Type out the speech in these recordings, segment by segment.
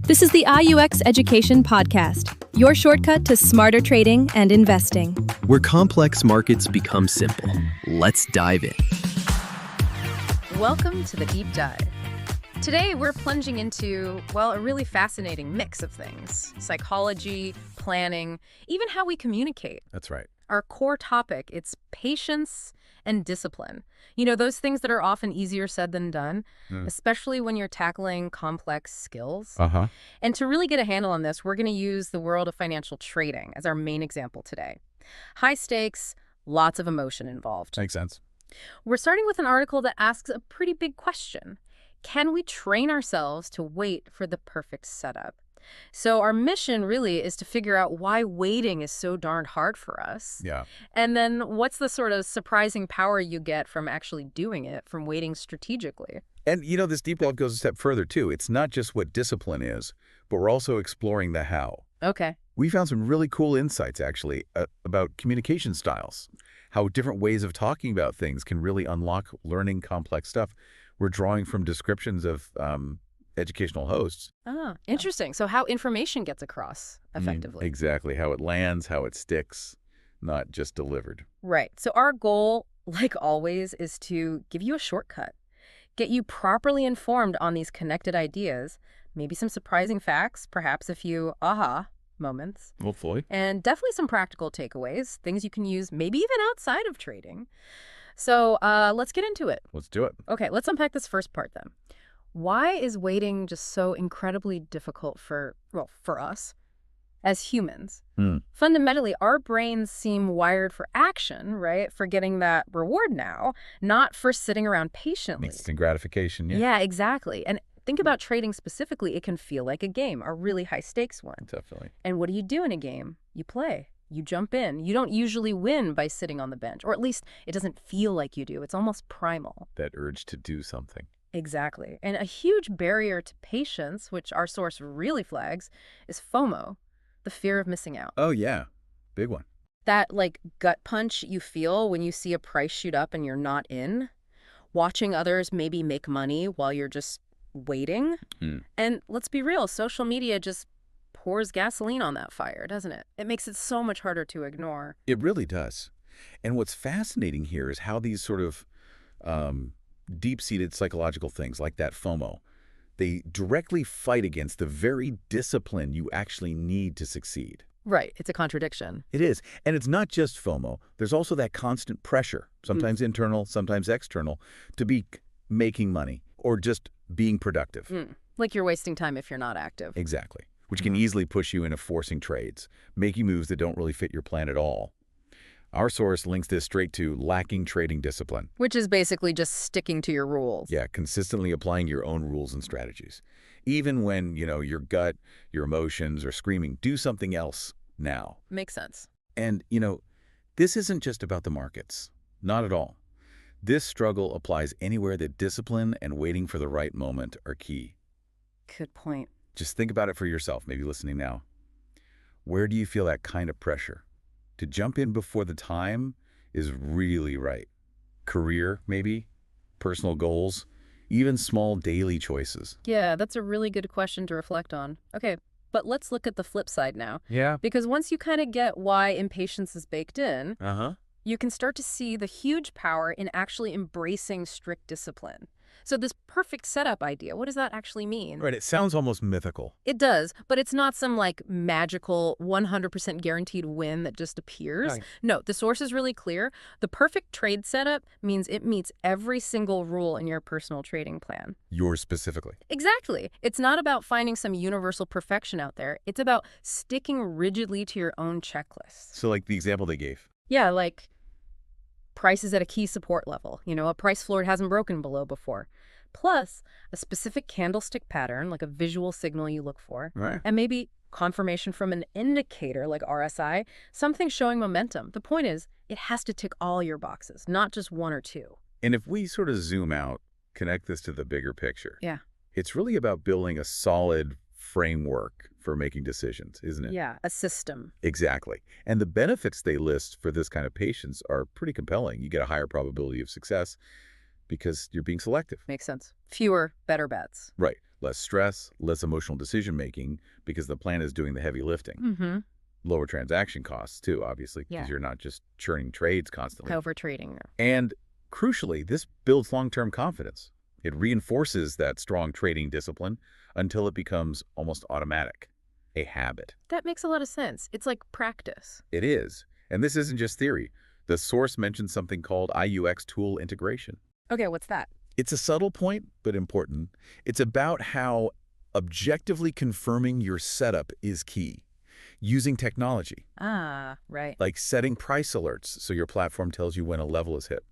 This is the IUX Education Podcast, your shortcut to smarter trading and investing. Where complex markets become simple. Let's dive in. Welcome to the Deep Dive. Today, we're plunging into, well, a really fascinating mix of things. Psychology, planning, even how we communicate. That's right. Our core topic, it's patience and discipline. You know, those things that are often easier said than done, especially when you're tackling complex skills. And to really get a handle on this, we're going to use the world of financial trading as our main example today. High stakes, lots of emotion involved. Makes sense. We're starting with an article that asks a pretty big question. Can we train ourselves to wait for the perfect setup? So our mission really is to figure out why waiting is so darned hard for us. Yeah. And then what's the sort of surprising power you get from actually doing it, from waiting strategically? And, you know, this deep dive goes a step further, too. It's not just what discipline is, but we're also exploring the how. Okay. We found some really cool insights, actually, about communication styles, how different ways of talking about things can really unlock learning complex stuff. We're drawing from descriptions of educational hosts. Ah, interesting. So how information gets across effectively. Exactly. How it lands, how it sticks, not just delivered. Right. So our goal, like always, is to give you a shortcut, get you properly informed on these connected ideas, maybe some surprising facts, perhaps a few aha moments. Hopefully. And definitely some practical takeaways, things you can use maybe even outside of trading. So let's get into it. Let's do it. Okay, let's unpack this first part then. Why is waiting just so incredibly difficult for us as humans? Fundamentally, our brains seem wired for action, right? For getting that reward now, not for sitting around patiently. Instant gratification, yeah. Yeah, exactly. And think about trading specifically. It can feel like a game, a really high stakes one. Definitely. And what do you do in a game? You play. You jump in. You don't usually win by sitting on the bench, or at least it doesn't feel like you do. It's almost primal. That urge to do something. Exactly. And a huge barrier to patience, which our source really flags, is FOMO, the fear of missing out. Oh, yeah. Big one. That, like, gut punch you feel when you see a price shoot up and you're not in. Watching others maybe make money while you're just waiting. And let's be real, social media just pours gasoline on that fire, doesn't it? It makes it so much harder to ignore. It really does. And what's fascinating here is how these sort of deep-seated psychological things like that FOMO, they directly fight against the very discipline you actually need to succeed. Right. It's a contradiction. It is. And it's not just FOMO. There's also that constant pressure, sometimes internal, sometimes external, to be making money or just being productive. Like you're wasting time if you're not active. Exactly. Which can easily push you into forcing trades, making moves that don't really fit your plan at all. Our source links this straight to lacking trading discipline. Which is basically just sticking to your rules. Yeah, consistently applying your own rules and strategies. Even when, you know, your gut, your emotions are screaming, do something else now. Makes sense. And, you know, this isn't just about the markets. Not at all. This struggle applies anywhere that discipline and waiting for the right moment are key. Good point. Just think about it for yourself, maybe listening now. Where do you feel that kind of pressure? To jump in before the time is really right. Career, maybe? Personal goals? Even small daily choices. Yeah, that's a really good question to reflect on. Okay, but let's look at the flip side now. Yeah. Because once you kind of get why impatience is baked in, you can start to see the huge power in actually embracing strict discipline. So this perfect setup idea, what does that actually mean? Right, it sounds almost mythical. It does, but it's not some like magical 100% guaranteed win that just appears. Right. No, the source is really clear. The perfect trade setup means it meets every single rule in your personal trading plan. Yours specifically. Exactly. It's not about finding some universal perfection out there. It's about sticking rigidly to your own checklist. So like the example they gave. Yeah, like prices at a key support level, you know, a price floor it hasn't broken below before. Plus, a specific candlestick pattern, like a visual signal you look for, Right. and maybe confirmation from an indicator like RSI, something showing momentum. The point is, it has to tick all your boxes, not just one or two. And if we sort of zoom out, connect this to the bigger picture. Yeah. It's really about building a solid framework for making decisions, isn't it? Yeah, a system. Exactly. And the benefits they list for this kind of patience are pretty compelling. You get a higher probability of success because you're being selective. Makes sense. Fewer, better bets. Right. Less stress, less emotional decision-making because the plan is doing the heavy lifting. Mm-hmm. Lower transaction costs, too, obviously, because you're not just churning trades constantly. Overtrading. And crucially, this builds long-term confidence. It reinforces that strong trading discipline until it becomes almost automatic, a habit. That makes a lot of sense. It's like practice. It is. And this isn't just theory. The source mentions something called IUX tool integration. Okay, what's that? It's a subtle point, but important. It's about how objectively confirming your setup is key. Using technology. Ah, right. Like setting price alerts so your platform tells you when a level is hit.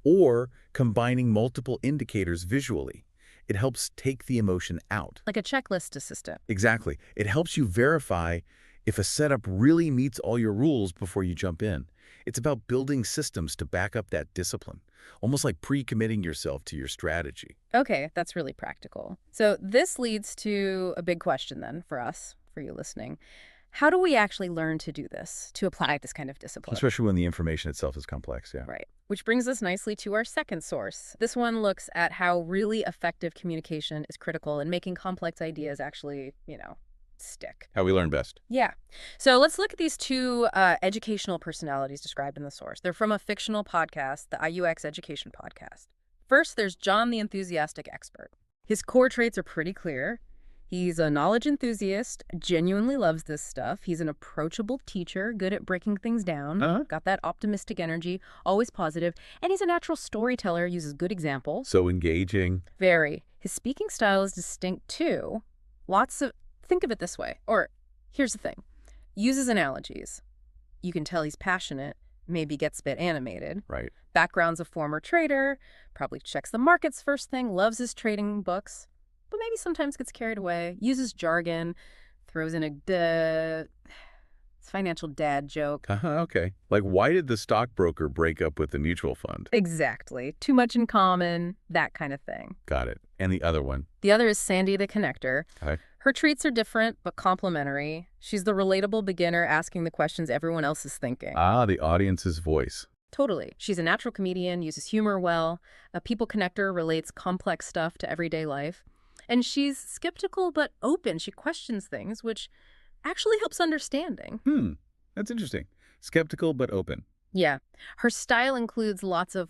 Or combining multiple indicators visually. It helps take the emotion out. Like a checklist assistant. Exactly. It helps you verify if a setup really meets all your rules before you jump in. It's about building systems to back up that discipline, almost like pre-committing yourself to your strategy. Okay, that's really practical. So this leads to a big question then for us, for you listening. How do we actually learn to do this, to apply this kind of discipline? Especially when the information itself is complex, yeah. Right. Which brings us nicely to our second source. This one looks at how really effective communication is critical in making complex ideas actually, stick. How we learn best. Yeah. So let's look at these two educational personalities described in the source. They're from a fictional podcast, the IUX Education Podcast. First, there's John the Enthusiastic Expert. His core traits are pretty clear. He's a knowledge enthusiast, genuinely loves this stuff. He's an approachable teacher, good at breaking things down, got that optimistic energy, always positive, and he's a natural storyteller, uses good examples. So engaging. Very. His speaking style is distinct too. Think of it this way, or here's the thing, uses analogies. You can tell he's passionate, maybe gets a bit animated. Right. Background's a former trader, probably checks the markets first thing, loves his trading books. But maybe sometimes gets carried away, uses jargon, throws in a financial dad joke. Okay. Like, why did the stockbroker break up with the mutual fund? Exactly. Too much in common, that kind of thing. Got it. And the other one? The other is Sandy the Connector. Okay. Her traits are different, but complementary. She's the relatable beginner asking the questions everyone else is thinking. Ah, the audience's voice. Totally. She's a natural comedian, uses humor well. A people connector, relates complex stuff to everyday life. And she's skeptical but open. She questions things, which actually helps understanding. That's interesting. Skeptical but open. Yeah. Her style includes lots of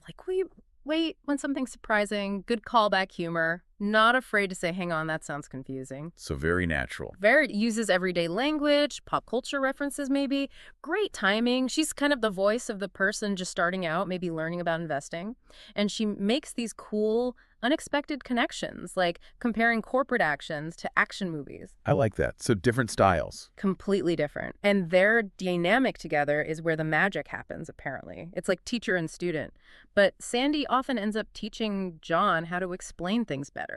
wait when something's surprising, good callback humor, not afraid to say, hang on, that sounds confusing. So very natural. Very uses everyday language, pop culture references maybe. Great timing. She's kind of the voice of the person just starting out, maybe learning about investing. And she makes these cool, unexpected connections, like comparing corporate actions to action movies. I like that. So different styles. Completely different. And their dynamic together is where the magic happens, apparently. It's like teacher and student. But Sandy often ends up teaching John how to explain things better.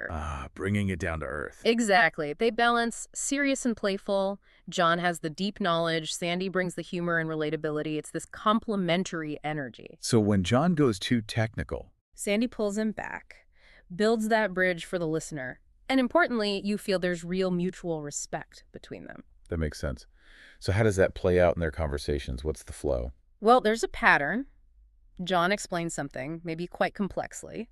Bringing it down to earth. Exactly. They balance serious and playful. John has the deep knowledge. Sandy brings the humor and relatability. It's this complementary energy. So when John goes too technical, Sandy pulls him back, builds that bridge for the listener. And importantly, you feel there's real mutual respect between them. that makes sense. So how does that play out in their conversations? What's the flow? Well, there's a pattern. John explains something, maybe quite complexly.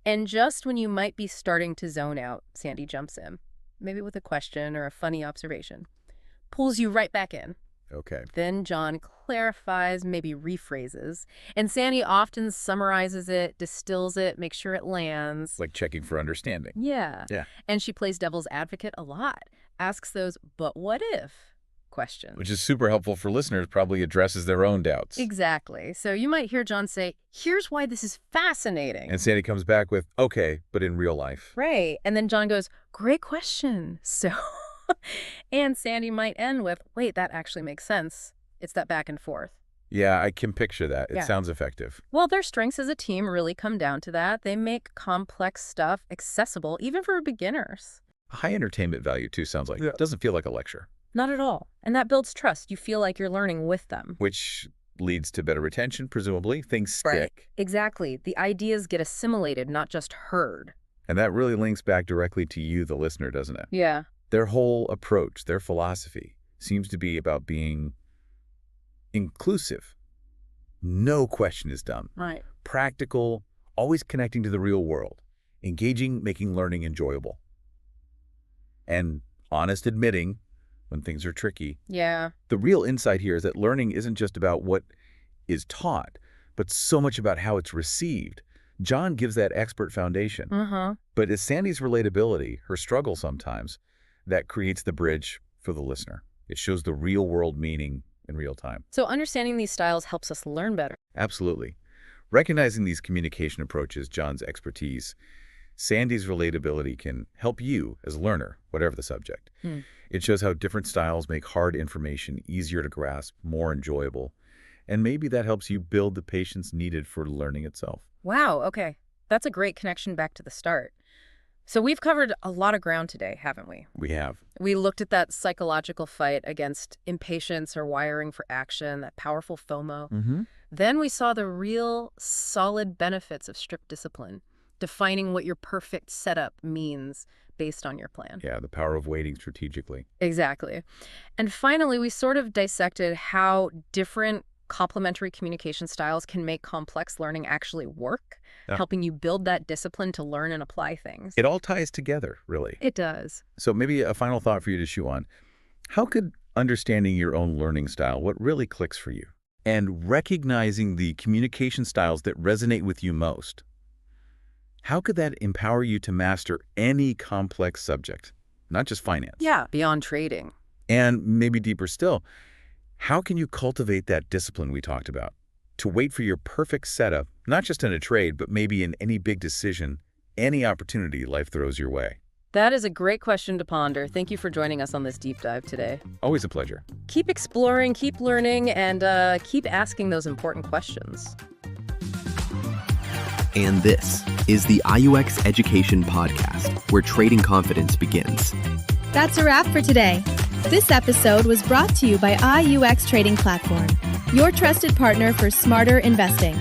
And just when you might be starting to zone out, Sandy jumps in, maybe with a question or a funny observation, pulls you right back in. Okay. Then John clarifies, maybe rephrases, and Sandy often summarizes it, distills it, makes sure it lands. Like checking for understanding. Yeah. Yeah. And she plays devil's advocate a lot, asks those "but what if" questions. Which is super helpful for listeners, probably addresses their own doubts. Exactly. So you might hear John say, "Here's why this is fascinating." And Sandy comes back with, okay, but in real life. Right. And then John goes, "Great question." So, and Sandy might end with, "Wait, that actually makes sense." It's that back and forth. Yeah, I can picture that. It Yeah. sounds effective. Well, their strengths as a team really come down to that. They make complex stuff accessible, even for beginners. High entertainment value, too, sounds like. It doesn't feel like a lecture. Not at all. And that builds trust. You feel like you're learning with them. Which leads to better retention, presumably. Things stick. Right. Exactly. The ideas get assimilated, not just heard. And that really links back directly to you, the listener, doesn't it? Yeah. Their whole approach, their philosophy, seems to be about being inclusive. No question is dumb. Right. Practical, always connecting to the real world. Engaging, making learning enjoyable. and honest admitting when things are tricky. Yeah. The real insight here is that learning isn't just about what is taught, but so much about how it's received. John gives that expert foundation. But it's Sandy's relatability, her struggle sometimes, that creates the bridge for the listener. It shows the real-world meaning in real time. So understanding these styles helps us learn better. Absolutely. Recognizing these communication approaches, John's expertise, Sandy's relatability can help you as a learner, whatever the subject. It shows how different styles make hard information easier to grasp, more enjoyable, and maybe that helps you build the patience needed for learning itself. Wow, okay. That's a great connection back to the start. So we've covered a lot of ground today, haven't we? We have. We looked at that psychological fight against impatience or wiring for action, that powerful FOMO. Then we saw the real solid benefits of strict discipline, defining what your perfect setup means based on your plan. Yeah, the power of waiting strategically. Exactly. And finally, we sort of dissected how different complementary communication styles can make complex learning actually work, helping you build that discipline to learn and apply things. It all ties together, really. It does. So maybe a final thought for you to chew on. How could understanding your own learning style, what really clicks for you, and recognizing the communication styles that resonate with you most, how could that empower you to master any complex subject, not just finance? Yeah, beyond trading. And maybe deeper still, how can you cultivate that discipline we talked about to wait for your perfect setup, not just in a trade, but maybe in any big decision, any opportunity life throws your way? That is a great question to ponder. Thank you for joining us on this deep dive today. Always a pleasure. Keep exploring, keep learning, and keep asking those important questions. And this is the IUX Education Podcast, where trading confidence begins. That's a wrap for today. This episode was brought to you by IUX Trading Platform, your trusted partner for smarter investing.